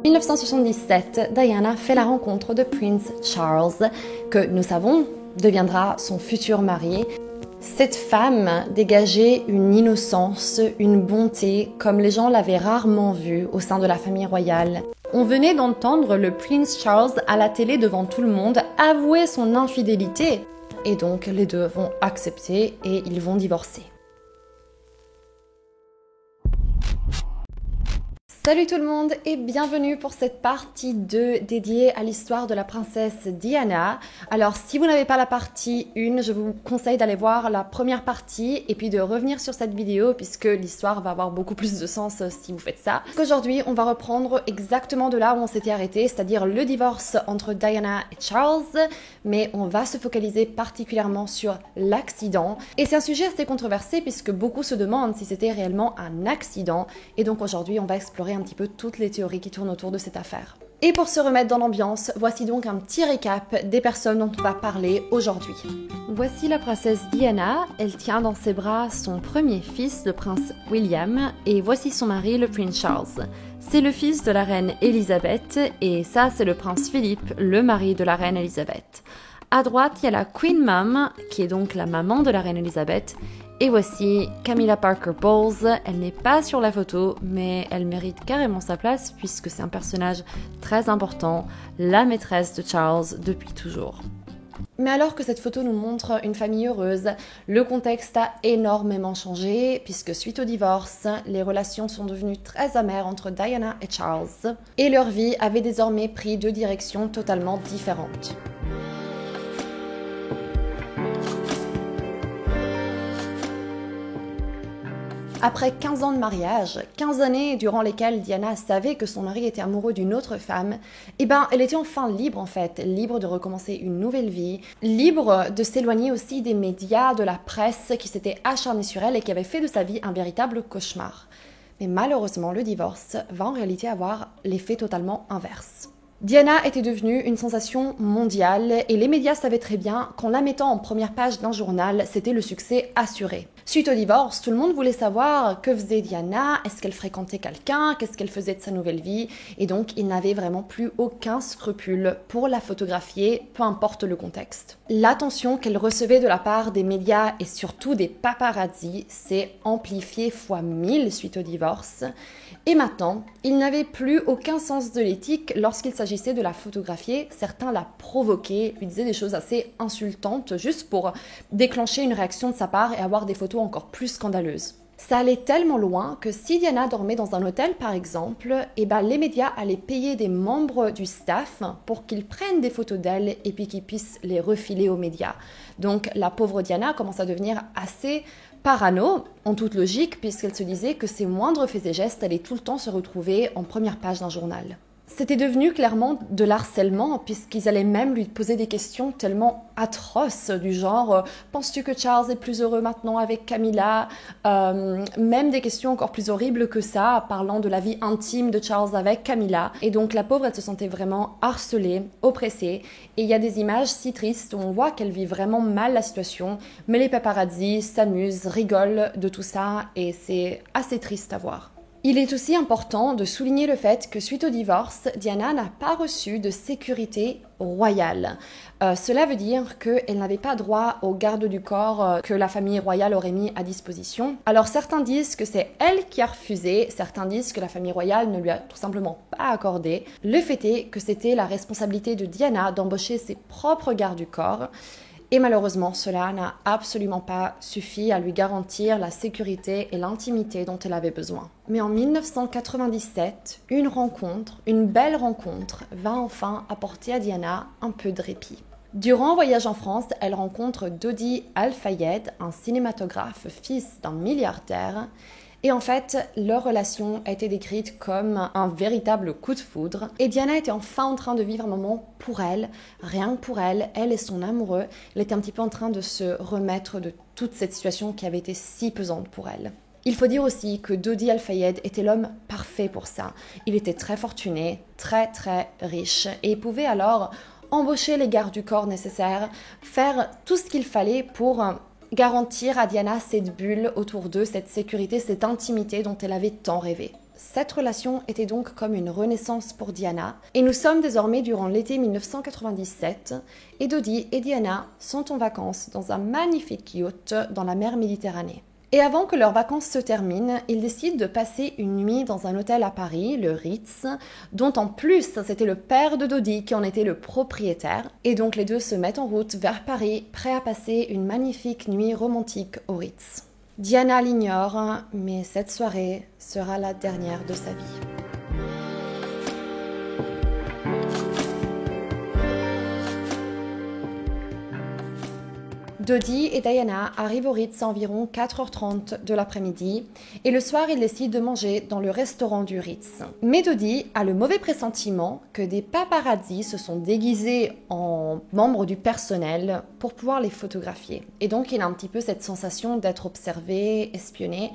1977, Diana fait la rencontre de Prince Charles, que nous savons deviendra son futur mari. Cette femme dégageait une innocence, une bonté, comme les gens l'avaient rarement vue au sein de la famille royale. On venait d'entendre le Prince Charles à la télé devant tout le monde avouer son infidélité. Et donc les deux vont accepter et ils vont divorcer. Salut tout le monde et bienvenue pour cette partie 2 dédiée à l'histoire de la princesse Diana. Alors si vous n'avez pas la partie 1, je vous conseille d'aller voir la première partie et puis de revenir sur cette vidéo puisque l'histoire va avoir beaucoup plus de sens si vous faites ça. Aujourd'hui, on va reprendre exactement de là où on s'était arrêté, c'est-à-dire le divorce entre Diana et Charles, mais on va se focaliser particulièrement sur l'accident. Et c'est un sujet assez controversé puisque beaucoup se demandent si c'était réellement un accident. Et donc aujourd'hui, on va explorer un petit peu toutes les théories qui tournent autour de cette affaire. Et pour se remettre dans l'ambiance, voici donc un petit récap des personnes dont on va parler aujourd'hui. Voici la princesse Diana, elle tient dans ses bras son premier fils, le prince William, et voici son mari, le prince Charles. C'est le fils de la reine Elisabeth, et ça c'est le prince Philippe, le mari de la reine Elisabeth. À droite, il y a la Queen Mum, qui est donc la maman de la reine Elisabeth. Et voici Camilla Parker Bowles. Elle n'est pas sur la photo, mais elle mérite carrément sa place puisque c'est un personnage très important, la maîtresse de Charles depuis toujours. Mais alors que cette photo nous montre une famille heureuse, le contexte a énormément changé puisque suite au divorce, les relations sont devenues très amères entre Diana et Charles et leur vie avait désormais pris deux directions totalement différentes. Après 15 ans de mariage, 15 années durant lesquelles Diana savait que son mari était amoureux d'une autre femme, elle était enfin libre en fait, libre de recommencer une nouvelle vie, libre de s'éloigner aussi des médias, de la presse qui s'étaient acharnés sur elle et qui avaient fait de sa vie un véritable cauchemar. Mais malheureusement, le divorce va en réalité avoir l'effet totalement inverse. Diana était devenue une sensation mondiale et les médias savaient très bien qu'en la mettant en première page d'un journal, c'était le succès assuré. Suite au divorce, tout le monde voulait savoir que faisait Diana, est-ce qu'elle fréquentait quelqu'un, qu'est-ce qu'elle faisait de sa nouvelle vie, et donc il n'avait vraiment plus aucun scrupule pour la photographier, peu importe le contexte. L'attention qu'elle recevait de la part des médias et surtout des paparazzi s'est amplifiée fois 1000 suite au divorce. Et maintenant, il n'avait plus aucun sens de l'éthique lorsqu'il s'agissait de la photographier. Certains la provoquaient, lui disaient des choses assez insultantes juste pour déclencher une réaction de sa part et avoir des photos encore plus scandaleuses. Ça allait tellement loin que si Diana dormait dans un hôtel par exemple, les médias allaient payer des membres du staff pour qu'ils prennent des photos d'elle et puis qu'ils puissent les refiler aux médias. Donc la pauvre Diana commence à devenir assez parano, en toute logique, puisqu'elle se disait que ses moindres faits et gestes allaient tout le temps se retrouver en première page d'un journal. C'était devenu clairement de l'harcèlement, puisqu'ils allaient même lui poser des questions tellement atroces, du genre « Penses-tu que Charles est plus heureux maintenant avec Camilla ?» Même des questions encore plus horribles que ça, parlant de la vie intime de Charles avec Camilla. Et donc la pauvre, elle se sentait vraiment harcelée, oppressée. Et il y a des images si tristes où on voit qu'elle vit vraiment mal la situation, mais les paparazzi s'amusent, rigolent de tout ça, et c'est assez triste à voir. Il est aussi important de souligner le fait que suite au divorce, Diana n'a pas reçu de sécurité royale. Cela veut dire qu'elle n'avait pas droit aux gardes du corps que la famille royale aurait mis à disposition. Alors certains disent que c'est elle qui a refusé, certains disent que la famille royale ne lui a tout simplement pas accordé. Le fait est que c'était la responsabilité de Diana d'embaucher ses propres gardes du corps. Et malheureusement, cela n'a absolument pas suffi à lui garantir la sécurité et l'intimité dont elle avait besoin. Mais en 1997, une belle rencontre, va enfin apporter à Diana un peu de répit. Durant un voyage en France, elle rencontre Dodi Al-Fayed, un cinématographe fils d'un milliardaire. Et en fait, leur relation a été décrite comme un véritable coup de foudre. Et Diana était enfin en train de vivre un moment pour elle, rien que pour elle, elle et son amoureux. Elle était un petit peu en train de se remettre de toute cette situation qui avait été si pesante pour elle. Il faut dire aussi que Dodi Al-Fayed était l'homme parfait pour ça. Il était très fortuné, très riche et il pouvait alors embaucher les gardes du corps nécessaires, faire tout ce qu'il fallait pour garantir à Diana cette bulle autour d'eux, cette sécurité, cette intimité dont elle avait tant rêvé. Cette relation était donc comme une renaissance pour Diana, et nous sommes désormais durant l'été 1997, et Dodi et Diana sont en vacances dans un magnifique yacht dans la mer Méditerranée. Et avant que leurs vacances se terminent, ils décident de passer une nuit dans un hôtel à Paris, le Ritz, dont en plus c'était le père de Dodi qui en était le propriétaire. Et donc les deux se mettent en route vers Paris, prêts à passer une magnifique nuit romantique au Ritz. Diana l'ignore, mais cette soirée sera la dernière de sa vie. Dodi et Diana arrivent au Ritz à environ 4h30 de l'après-midi et le soir ils décident de manger dans le restaurant du Ritz. Mais Dodi a le mauvais pressentiment que des paparazzis se sont déguisés en membres du personnel pour pouvoir les photographier. Et donc il a un petit peu cette sensation d'être observé, espionné,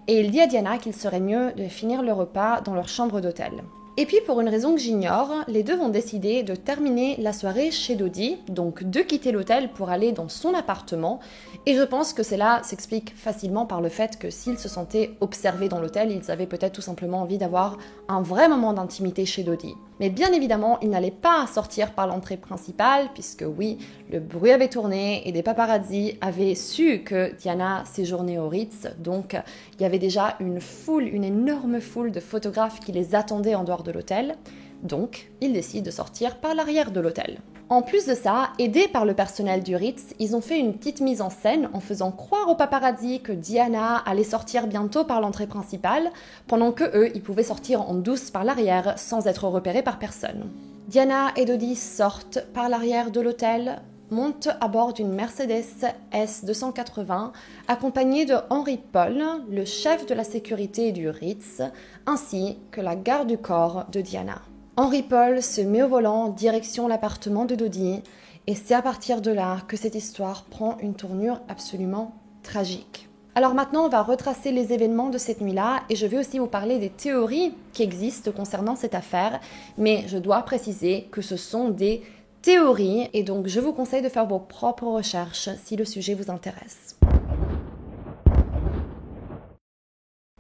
et il dit à Diana qu'il serait mieux de finir le repas dans leur chambre d'hôtel. Et puis pour une raison que j'ignore, les deux vont décider de terminer la soirée chez Dodi, donc de quitter l'hôtel pour aller dans son appartement. Et je pense que cela s'explique facilement par le fait que s'ils se sentaient observés dans l'hôtel, ils avaient peut-être tout simplement envie d'avoir un vrai moment d'intimité chez Dodi. Mais bien évidemment, ils n'allaient pas sortir par l'entrée principale, puisque oui, le bruit avait tourné et des paparazzis avaient su que Diana séjournait au Ritz. Donc il y avait déjà une énorme foule de photographes qui les attendaient en dehors de l'hôtel. Donc, ils décident de sortir par l'arrière de l'hôtel. En plus de ça, aidés par le personnel du Ritz, ils ont fait une petite mise en scène en faisant croire aux paparazzi que Diana allait sortir bientôt par l'entrée principale, pendant que eux, ils pouvaient sortir en douce par l'arrière sans être repérés par personne. Diana et Dodi sortent par l'arrière de l'hôtel, montent à bord d'une Mercedes S280, accompagnés de Henry Paul, le chef de la sécurité du Ritz, ainsi que la garde du corps de Diana. Henry Paul se met au volant direction l'appartement de Dodi, et c'est à partir de là que cette histoire prend une tournure absolument tragique. Alors maintenant, on va retracer les événements de cette nuit-là, et je vais aussi vous parler des théories qui existent concernant cette affaire, mais je dois préciser que ce sont des théories, et donc je vous conseille de faire vos propres recherches si le sujet vous intéresse.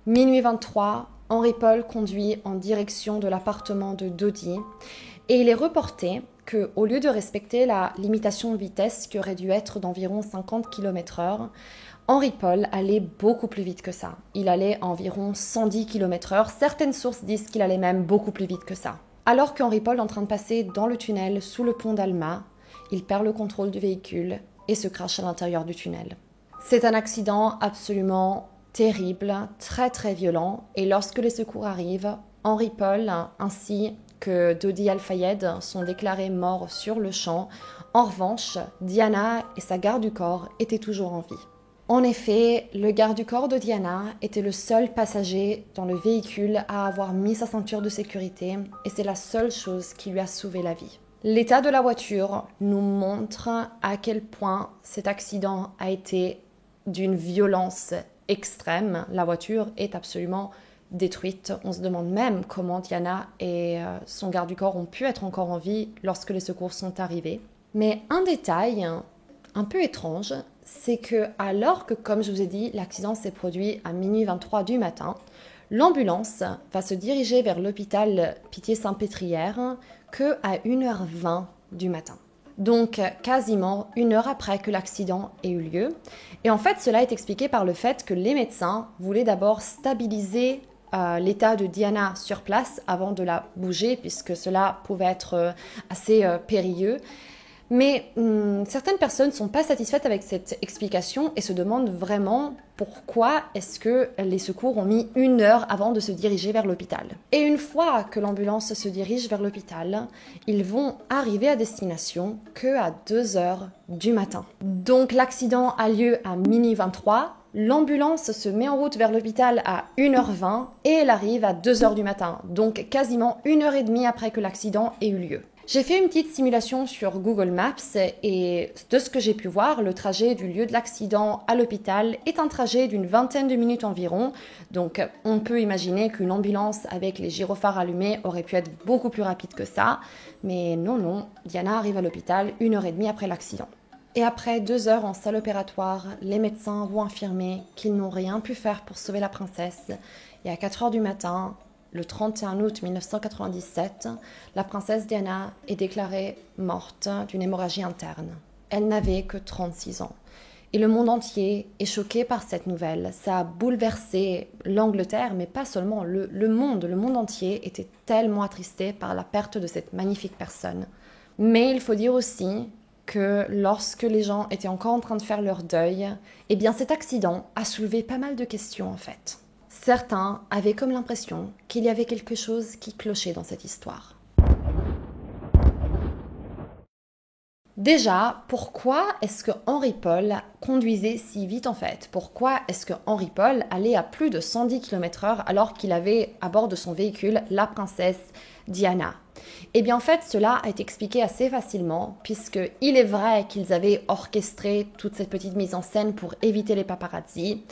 Minuit 23, Henry Paul conduit en direction de l'appartement de Dodi et il est reporté qu'au lieu de respecter la limitation de vitesse qui aurait dû être d'environ 50 km/h, Henry Paul allait beaucoup plus vite que ça. Il allait à environ 110 km/h. Certaines sources disent qu'il allait même beaucoup plus vite que ça. Alors qu'Henry Paul est en train de passer dans le tunnel sous le pont d'Alma, il perd le contrôle du véhicule et se crache à l'intérieur du tunnel. C'est un accident absolument terrible, très très violent, et lorsque les secours arrivent, Henry Paul ainsi que Dodi Al-Fayed sont déclarés morts sur le champ. En revanche, Diana et sa garde du corps étaient toujours en vie. En effet, le garde du corps de Diana était le seul passager dans le véhicule à avoir mis sa ceinture de sécurité, et c'est la seule chose qui lui a sauvé la vie. L'état de la voiture nous montre à quel point cet accident a été d'une violence extrême. La voiture est absolument détruite. On se demande même comment Diana et son garde du corps ont pu être encore en vie lorsque les secours sont arrivés. Mais un détail un peu étrange, c'est que alors que, comme je vous ai dit, l'accident s'est produit à minuit 23 du matin, l'ambulance va se diriger vers l'hôpital Pitié-Salpêtrière que à 1h20 du matin. Donc quasiment 1 heure après que l'accident ait eu lieu. Et en fait, cela est expliqué par le fait que les médecins voulaient d'abord stabiliser l'état de Diana sur place avant de la bouger, puisque cela pouvait être assez périlleux. Mais certaines personnes ne sont pas satisfaites avec cette explication et se demandent vraiment pourquoi est-ce que les secours ont mis 1 heure avant de se diriger vers l'hôpital. Et une fois que l'ambulance se dirige vers l'hôpital, ils vont arriver à destination que à 2 heures du matin. Donc l'accident a lieu à minuit 23. L'ambulance se met en route vers l'hôpital à 1h20 et elle arrive à 2h du matin, donc quasiment 1h30 après que l'accident ait eu lieu. J'ai fait une petite simulation sur Google Maps et de ce que j'ai pu voir, le trajet du lieu de l'accident à l'hôpital est un trajet d'une vingtaine de minutes environ. Donc on peut imaginer qu'une ambulance avec les gyrophares allumés aurait pu être beaucoup plus rapide que ça. Mais non, Diana arrive à l'hôpital 1h30 après l'accident. Et après 2 heures en salle opératoire, les médecins vont affirmer qu'ils n'ont rien pu faire pour sauver la princesse. Et à 4 heures du matin, le 31 août 1997, la princesse Diana est déclarée morte d'une hémorragie interne. Elle n'avait que 36 ans. Et le monde entier est choqué par cette nouvelle. Ça a bouleversé l'Angleterre, mais pas seulement. Le monde entier était tellement attristé par la perte de cette magnifique personne. Mais il faut dire aussi que lorsque les gens étaient encore en train de faire leur deuil, eh bien cet accident a soulevé pas mal de questions en fait. Certains avaient comme l'impression qu'il y avait quelque chose qui clochait dans cette histoire. Déjà, pourquoi est-ce que Henry Paul conduisait si vite en fait? Pourquoi est-ce que Henry Paul allait à plus de 110 km/h alors qu'il avait à bord de son véhicule la princesse Diana? Eh bien en fait, cela a été expliqué assez facilement puisqu'il est vrai qu'ils avaient orchestré toute cette petite mise en scène pour éviter les paparazzi,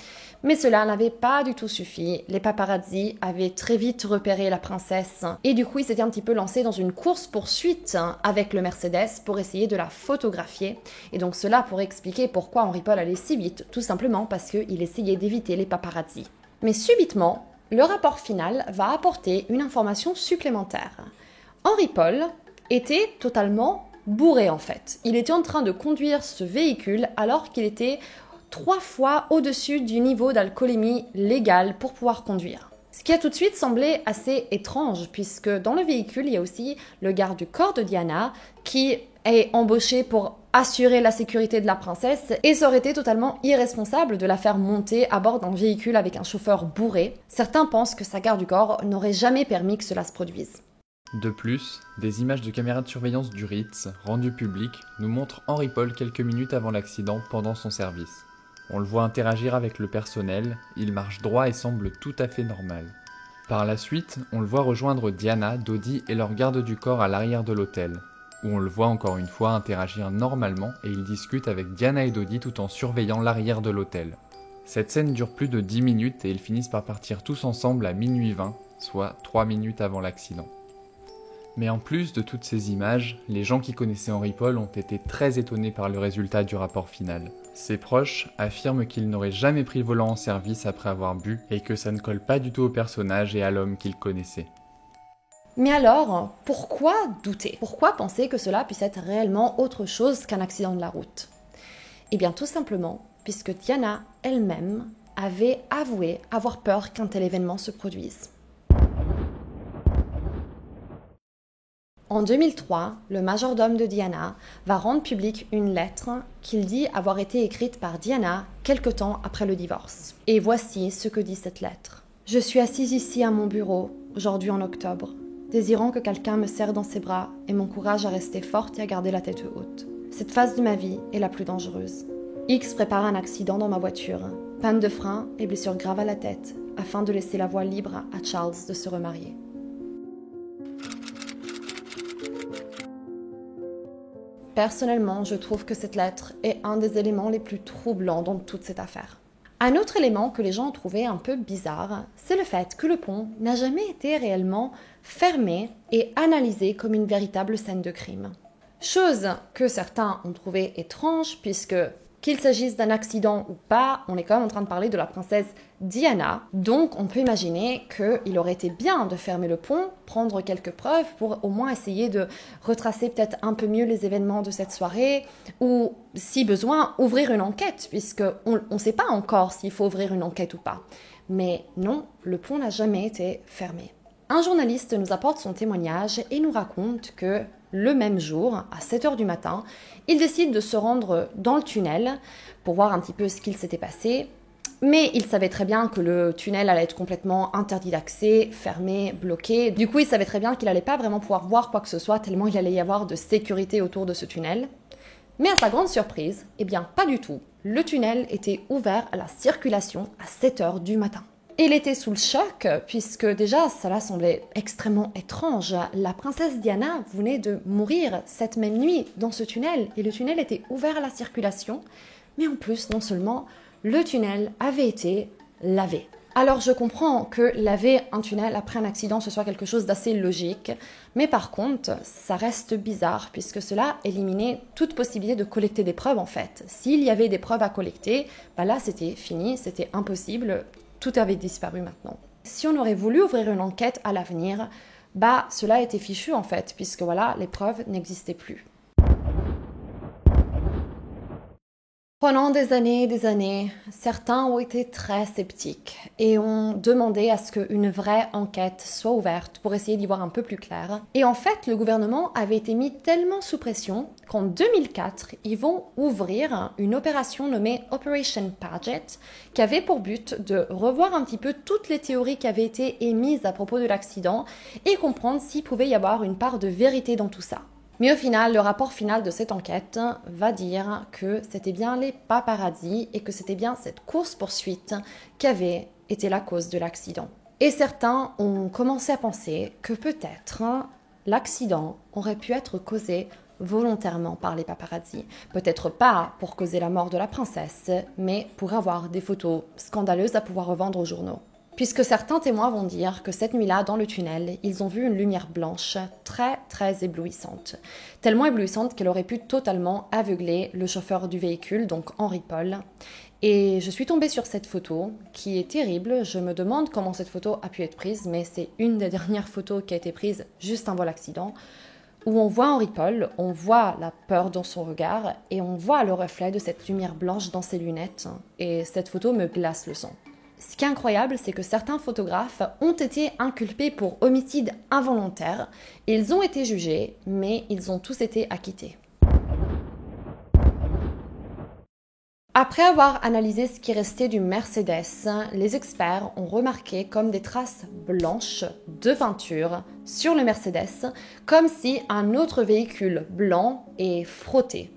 mais cela n'avait pas du tout suffi. Les paparazzi avaient très vite repéré la princesse et du coup ils s'étaient un petit peu lancés dans une course-poursuite avec le Mercedes pour essayer de la photographier. Et donc cela pourrait expliquer pourquoi Henry Paul allait si vite, tout simplement parce qu'il essayait d'éviter les paparazzi. Mais subitement, le rapport final va apporter une information supplémentaire. Henry Paul était totalement bourré en fait. Il était en train de conduire ce véhicule alors qu'il était 3 fois au-dessus du niveau d'alcoolémie légale pour pouvoir conduire. Ce qui a tout de suite semblé assez étrange puisque dans le véhicule, il y a aussi le garde du corps de Diana qui est embauché pour assurer la sécurité de la princesse et ça aurait été totalement irresponsable de la faire monter à bord d'un véhicule avec un chauffeur bourré. Certains pensent que sa garde du corps n'aurait jamais permis que cela se produise. De plus, des images de caméras de surveillance du Ritz, rendues publiques, nous montrent Henry Paul quelques minutes avant l'accident pendant son service. On le voit interagir avec le personnel, il marche droit et semble tout à fait normal. Par la suite, on le voit rejoindre Diana, Dodi et leur garde du corps à l'arrière de l'hôtel, où on le voit encore une fois interagir normalement et il discute avec Diana et Dodi tout en surveillant l'arrière de l'hôtel. Cette scène dure plus de 10 minutes et ils finissent par partir tous ensemble à minuit 20, soit 3 minutes avant l'accident. Mais en plus de toutes ces images, les gens qui connaissaient Henry Paul ont été très étonnés par le résultat du rapport final. Ses proches affirment qu'il n'aurait jamais pris le volant en service après avoir bu et que ça ne colle pas du tout au personnage et à l'homme qu'il connaissait. Mais alors, pourquoi douter? Pourquoi penser que cela puisse être réellement autre chose qu'un accident de la route? Eh bien tout simplement, puisque Diana elle-même avait avoué avoir peur qu'un tel événement se produise. En 2003, le majordome de Diana va rendre publique une lettre qu'il dit avoir été écrite par Diana quelque temps après le divorce. Et voici ce que dit cette lettre. « Je suis assise ici à mon bureau, aujourd'hui en octobre, désirant que quelqu'un me serre dans ses bras et m'encourage à rester forte et à garder la tête haute. Cette phase de ma vie est la plus dangereuse. X prépare un accident dans ma voiture, panne de frein et blessure grave à la tête, afin de laisser la voie libre à Charles de se remarier. » Personnellement, je trouve que cette lettre est un des éléments les plus troublants dans toute cette affaire. Un autre élément que les gens ont trouvé un peu bizarre, c'est le fait que le pont n'a jamais été réellement fermé et analysé comme une véritable scène de crime. Chose que certains ont trouvé étrange puisque, qu'il s'agisse d'un accident ou pas, on est quand même en train de parler de la princesse Diana. Donc on peut imaginer qu'il aurait été bien de fermer le pont, prendre quelques preuves pour au moins essayer de retracer peut-être un peu mieux les événements de cette soirée ou, si besoin, ouvrir une enquête puisqu'on ne sait pas encore s'il faut ouvrir une enquête ou pas. Mais non, le pont n'a jamais été fermé. Un journaliste nous apporte son témoignage et nous raconte que le même jour, à 7h du matin, il décide de se rendre dans le tunnel pour voir un petit peu ce qu'il s'était passé. Mais il savait très bien que le tunnel allait être complètement interdit d'accès, fermé, bloqué. Du coup, il savait très bien qu'il n'allait pas vraiment pouvoir voir quoi que ce soit, tellement il allait y avoir de sécurité autour de ce tunnel. Mais à sa grande surprise, eh bien pas du tout. Le tunnel était ouvert à la circulation à 7h du matin. Il était sous le choc, puisque déjà, cela semblait extrêmement étrange. La princesse Diana venait de mourir cette même nuit dans ce tunnel, et le tunnel était ouvert à la circulation. Mais en plus, non seulement, le tunnel avait été lavé. Alors je comprends que laver un tunnel après un accident, ce soit quelque chose d'assez logique, mais par contre, ça reste bizarre, puisque cela éliminait toute possibilité de collecter des preuves en fait. S'il y avait des preuves à collecter, bah là c'était fini, c'était impossible. Tout avait disparu maintenant. Si on aurait voulu ouvrir une enquête à l'avenir, bah cela était fichu en fait, puisque voilà, les preuves n'existaient plus. Pendant des années, certains ont été très sceptiques et ont demandé à ce qu'une vraie enquête soit ouverte pour essayer d'y voir un peu plus clair. Et en fait, le gouvernement avait été mis tellement sous pression qu'en 2004, ils vont ouvrir une opération nommée Operation Paget qui avait pour but de revoir un petit peu toutes les théories qui avaient été émises à propos de l'accident et comprendre s'il pouvait y avoir une part de vérité dans tout ça. Mais au final, le rapport final de cette enquête va dire que c'était bien les paparazzi et que c'était bien cette course-poursuite qui avait été la cause de l'accident. Et certains ont commencé à penser que peut-être l'accident aurait pu être causé volontairement par les paparazzi. Peut-être pas pour causer la mort de la princesse, mais pour avoir des photos scandaleuses à pouvoir revendre aux journaux. Puisque certains témoins vont dire que cette nuit-là, dans le tunnel, ils ont vu une lumière blanche très éblouissante. Tellement éblouissante qu'elle aurait pu totalement aveugler le chauffeur du véhicule, donc Henry Paul. Et je suis tombée sur cette photo, qui est terrible. Je me demande comment cette photo a pu être prise, mais c'est une des dernières photos qui a été prise juste avant l'accident, où on voit Henry Paul, on voit la peur dans son regard, et on voit le reflet de cette lumière blanche dans ses lunettes. Et cette photo me glace le sang. Ce qui est incroyable, c'est que certains photographes ont été inculpés pour homicide involontaire. Ils ont été jugés, mais ils ont tous été acquittés. Après avoir analysé ce qui restait du Mercedes, les experts ont remarqué comme des traces blanches de peinture sur le Mercedes, comme si un autre véhicule blanc est frotté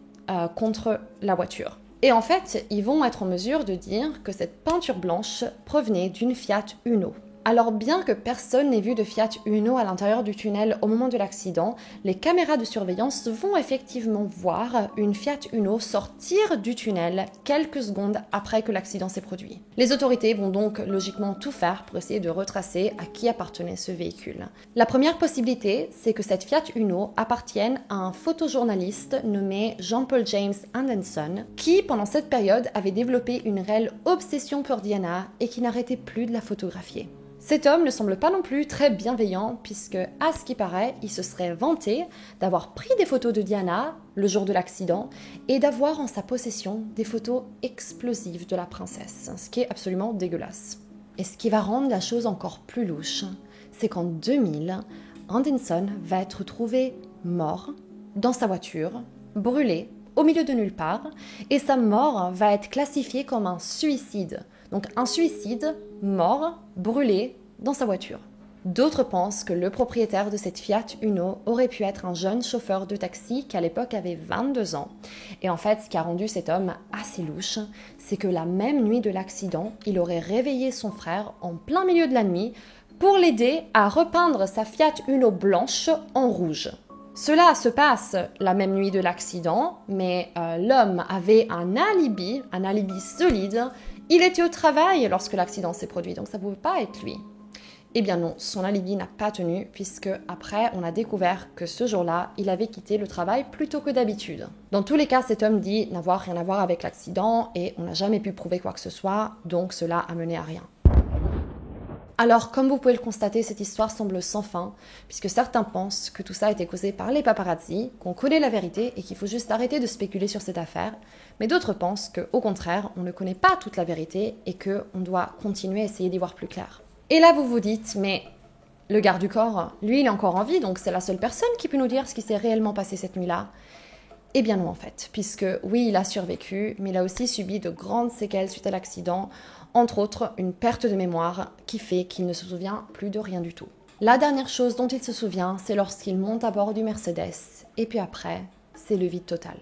contre la voiture. Et en fait, ils vont être en mesure de dire que cette peinture blanche provenait d'une Fiat Uno. Alors bien que personne n'ait vu de Fiat Uno à l'intérieur du tunnel au moment de l'accident, les caméras de surveillance vont effectivement voir une Fiat Uno sortir du tunnel quelques secondes après que l'accident s'est produit. Les autorités vont donc logiquement tout faire pour essayer de retracer à qui appartenait ce véhicule. La première possibilité, c'est que cette Fiat Uno appartienne à un photojournaliste nommé Jean-Paul James Anderson, qui pendant cette période avait développé une réelle obsession pour Diana et qui n'arrêtait plus de la photographier. Cet homme ne semble pas non plus très bienveillant puisque, à ce qui paraît, il se serait vanté d'avoir pris des photos de Diana le jour de l'accident et d'avoir en sa possession des photos explosives de la princesse, ce qui est absolument dégueulasse. Et ce qui va rendre la chose encore plus louche, c'est qu'en 2000, Anderson va être trouvé mort dans sa voiture, brûlé au milieu de nulle part, et sa mort va être classifiée comme un suicide. Donc un suicide, mort, brûlé dans sa voiture. D'autres pensent que le propriétaire de cette Fiat Uno aurait pu être un jeune chauffeur de taxi qui à l'époque avait 22 ans. Et en fait, ce qui a rendu cet homme assez louche, c'est que la même nuit de l'accident, il aurait réveillé son frère en plein milieu de la nuit pour l'aider à repeindre sa Fiat Uno blanche en rouge. Cela se passe la même nuit de l'accident, mais l'homme avait un alibi solide. Il était au travail lorsque l'accident s'est produit, donc ça ne pouvait pas être lui. Eh bien non, son alibi n'a pas tenu, puisque après, on a découvert que ce jour-là, il avait quitté le travail plus tôt que d'habitude. Dans tous les cas, cet homme dit n'avoir rien à voir avec l'accident, et on n'a jamais pu prouver quoi que ce soit, donc cela a mené à rien. Alors, comme vous pouvez le constater, cette histoire semble sans fin, puisque certains pensent que tout ça a été causé par les paparazzi, qu'on connaît la vérité et qu'il faut juste arrêter de spéculer sur cette affaire, mais d'autres pensent qu'au contraire, on ne connaît pas toute la vérité et qu'on doit continuer à essayer d'y voir plus clair. Et là, vous vous dites, mais le garde du corps, lui, il est encore en vie, donc c'est la seule personne qui peut nous dire ce qui s'est réellement passé cette nuit-là. Eh bien non, en fait, puisque oui, il a survécu, mais il a aussi subi de grandes séquelles suite à l'accident, entre autres une perte de mémoire qui fait qu'il ne se souvient plus de rien du tout. La dernière chose dont il se souvient, c'est lorsqu'il monte à bord du Mercedes, et puis après, c'est le vide total.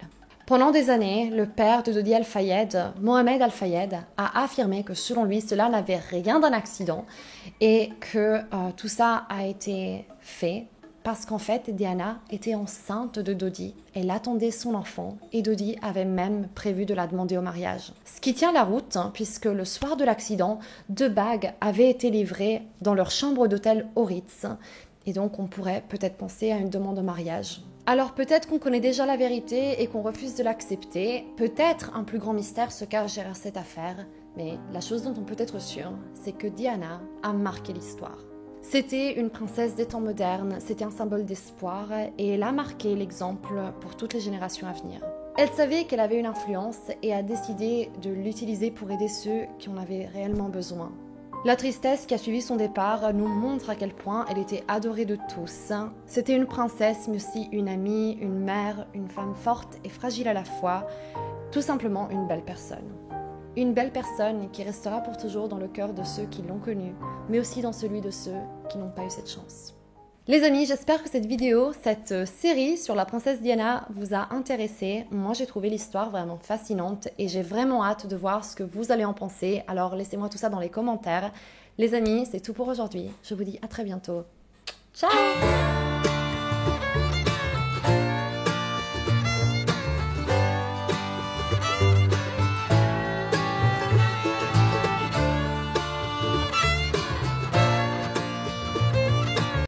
Pendant des années, le père de Dodi Al-Fayed, Mohamed Al-Fayed, a affirmé que selon lui, cela n'avait rien d'un accident et que tout ça a été fait parce qu'en fait, Diana était enceinte de Dodi. Elle attendait son enfant et Dodi avait même prévu de la demander au mariage. Ce qui tient la route, puisque le soir de l'accident, 2 bagues avaient été livrées dans leur chambre d'hôtel au Ritz. Et donc, on pourrait peut-être penser à une demande en mariage. Alors peut-être qu'on connaît déjà la vérité et qu'on refuse de l'accepter. Peut-être un plus grand mystère se cache derrière cette affaire. Mais la chose dont on peut être sûr, c'est que Diana a marqué l'histoire. C'était une princesse des temps modernes, c'était un symbole d'espoir et elle a marqué l'exemple pour toutes les générations à venir. Elle savait qu'elle avait une influence et a décidé de l'utiliser pour aider ceux qui en avaient réellement besoin. La tristesse qui a suivi son départ nous montre à quel point elle était adorée de tous. C'était une princesse, mais aussi une amie, une mère, une femme forte et fragile à la fois, tout simplement une belle personne. Une belle personne qui restera pour toujours dans le cœur de ceux qui l'ont connue, mais aussi dans celui de ceux qui n'ont pas eu cette chance. Les amis, j'espère que cette vidéo, cette série sur la princesse Diana vous a intéressé. Moi, j'ai trouvé l'histoire vraiment fascinante et j'ai vraiment hâte de voir ce que vous allez en penser. Alors, laissez-moi tout ça dans les commentaires. Les amis, c'est tout pour aujourd'hui. Je vous dis à très bientôt. Ciao!